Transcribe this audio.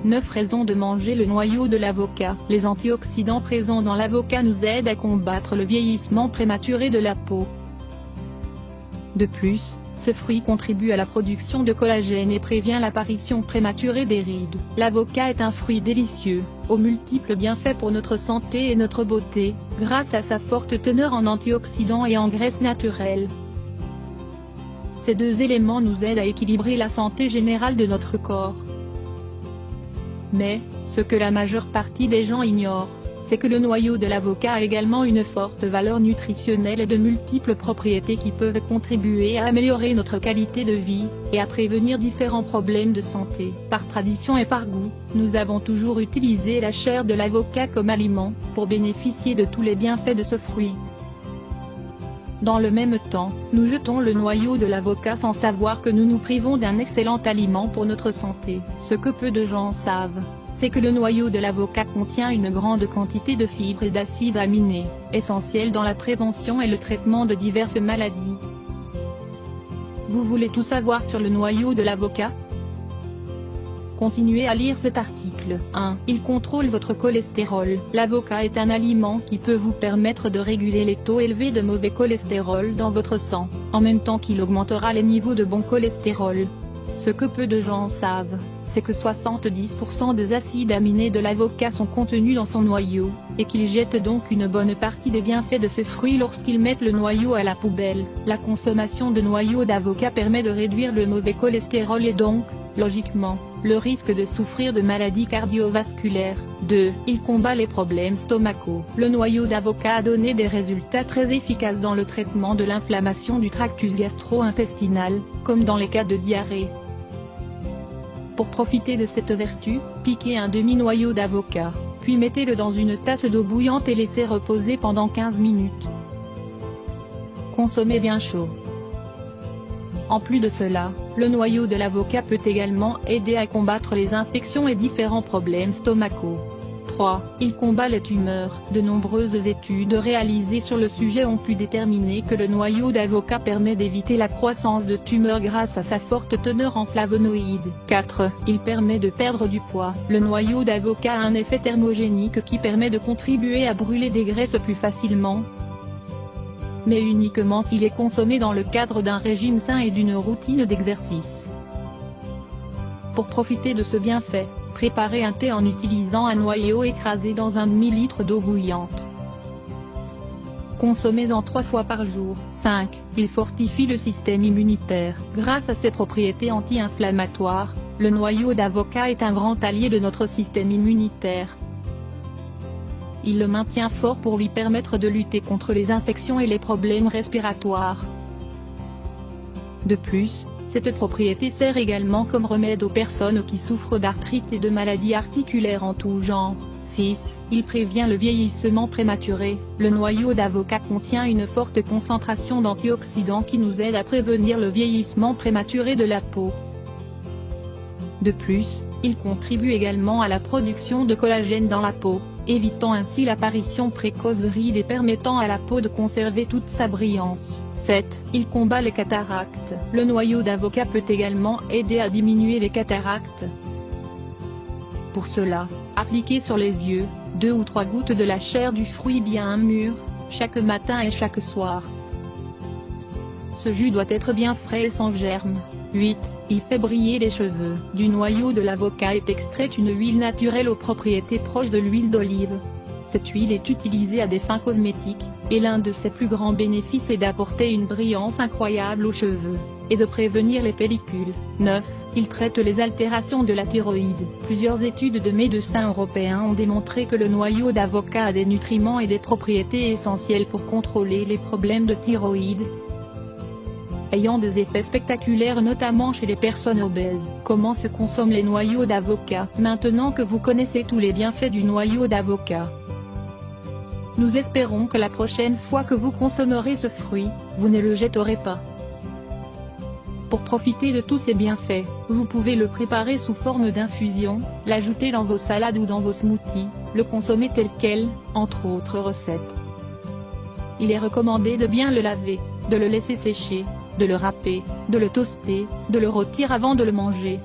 9 raisons de manger le noyau de l'avocat. Les antioxydants présents dans l'avocat nous aident à combattre le vieillissement prématuré de la peau. De plus, ce fruit contribue à la production de collagène et prévient l'apparition prématurée des rides. L'avocat est un fruit délicieux, aux multiples bienfaits pour notre santé et notre beauté, grâce à sa forte teneur en antioxydants et en graisses naturelles. Ces deux éléments nous aident à équilibrer la santé générale de notre corps. Mais, ce que la majeure partie des gens ignorent, c'est que le noyau de l'avocat a également une forte valeur nutritionnelle et de multiples propriétés qui peuvent contribuer à améliorer notre qualité de vie, et à prévenir différents problèmes de santé. Par tradition et par goût, nous avons toujours utilisé la chair de l'avocat comme aliment, pour bénéficier de tous les bienfaits de ce fruit. Dans le même temps, nous jetons le noyau de l'avocat sans savoir que nous nous privons d'un excellent aliment pour notre santé. Ce que peu de gens savent, c'est que le noyau de l'avocat contient une grande quantité de fibres et d'acides aminés, essentiels dans la prévention et le traitement de diverses maladies. Vous voulez tout savoir sur le noyau de l'avocat? Continuez à lire cet article. 1. Il contrôle votre cholestérol. L'avocat est un aliment qui peut vous permettre de réguler les taux élevés de mauvais cholestérol dans votre sang, en même temps qu'il augmentera les niveaux de bon cholestérol. Ce que peu de gens savent, c'est que 70% des acides aminés de l'avocat sont contenus dans son noyau, et qu'ils jettent donc une bonne partie des bienfaits de ce fruit lorsqu'ils mettent le noyau à la poubelle. La consommation de noyau d'avocat permet de réduire le mauvais cholestérol et donc, logiquement, le risque de souffrir de maladies cardiovasculaires. 2. Il combat les problèmes stomacaux. Le noyau d'avocat a donné des résultats très efficaces dans le traitement de l'inflammation du tractus gastro-intestinal, comme dans les cas de diarrhée. Pour profiter de cette vertu, piquez un demi-noyau d'avocat, puis mettez-le dans une tasse d'eau bouillante et laissez reposer pendant 15 minutes. Consommez bien chaud. En plus de cela, le noyau de l'avocat peut également aider à combattre les infections et différents problèmes stomacaux. 3. Il combat les tumeurs. De nombreuses études réalisées sur le sujet ont pu déterminer que le noyau d'avocat permet d'éviter la croissance de tumeurs grâce à sa forte teneur en flavonoïdes. 4. Il permet de perdre du poids. Le noyau d'avocat a un effet thermogénique qui permet de contribuer à brûler des graisses plus facilement, mais uniquement s'il est consommé dans le cadre d'un régime sain et d'une routine d'exercice. Pour profiter de ce bienfait, préparez un thé en utilisant un noyau écrasé dans un demi-litre d'eau bouillante. Consommez-en 3 fois par jour. 5. Il fortifie le système immunitaire. Grâce à ses propriétés anti-inflammatoires, le noyau d'avocat est un grand allié de notre système immunitaire. Il le maintient fort pour lui permettre de lutter contre les infections et les problèmes respiratoires. De plus, cette propriété sert également comme remède aux personnes qui souffrent d'arthrite et de maladies articulaires en tout genre. 6. Il prévient le vieillissement prématuré. Le noyau d'avocat contient une forte concentration d'antioxydants qui nous aident à prévenir le vieillissement prématuré de la peau. De plus, il contribue également à la production de collagène dans la peau, évitant ainsi l'apparition précoce de rides et permettant à la peau de conserver toute sa brillance. 7. Il combat les cataractes. Le noyau d'avocat peut également aider à diminuer les cataractes. Pour cela, appliquez sur les yeux 2 ou 3 gouttes de la chair du fruit bien mûr, chaque matin et chaque soir. Ce jus doit être bien frais et sans germes. 8. Il fait briller les cheveux. Du noyau de l'avocat est extraite une huile naturelle aux propriétés proches de l'huile d'olive. Cette huile est utilisée à des fins cosmétiques, et l'un de ses plus grands bénéfices est d'apporter une brillance incroyable aux cheveux, et de prévenir les pellicules. 9. Il traite les altérations de la thyroïde. Plusieurs études de médecins européens ont démontré que le noyau d'avocat a des nutriments et des propriétés essentielles pour contrôler les problèmes de thyroïde, ayant des effets spectaculaires notamment chez les personnes obèses. Comment se consomment les noyaux d'avocat? Maintenant que vous connaissez tous les bienfaits du noyau d'avocat, nous espérons que la prochaine fois que vous consommerez ce fruit, vous ne le jetterez pas. Pour profiter de tous ces bienfaits, vous pouvez le préparer sous forme d'infusion, l'ajouter dans vos salades ou dans vos smoothies, le consommer tel quel, entre autres recettes. Il est recommandé de bien le laver, de le laisser sécher, de le râper, de le toaster, de le rôtir avant de le manger.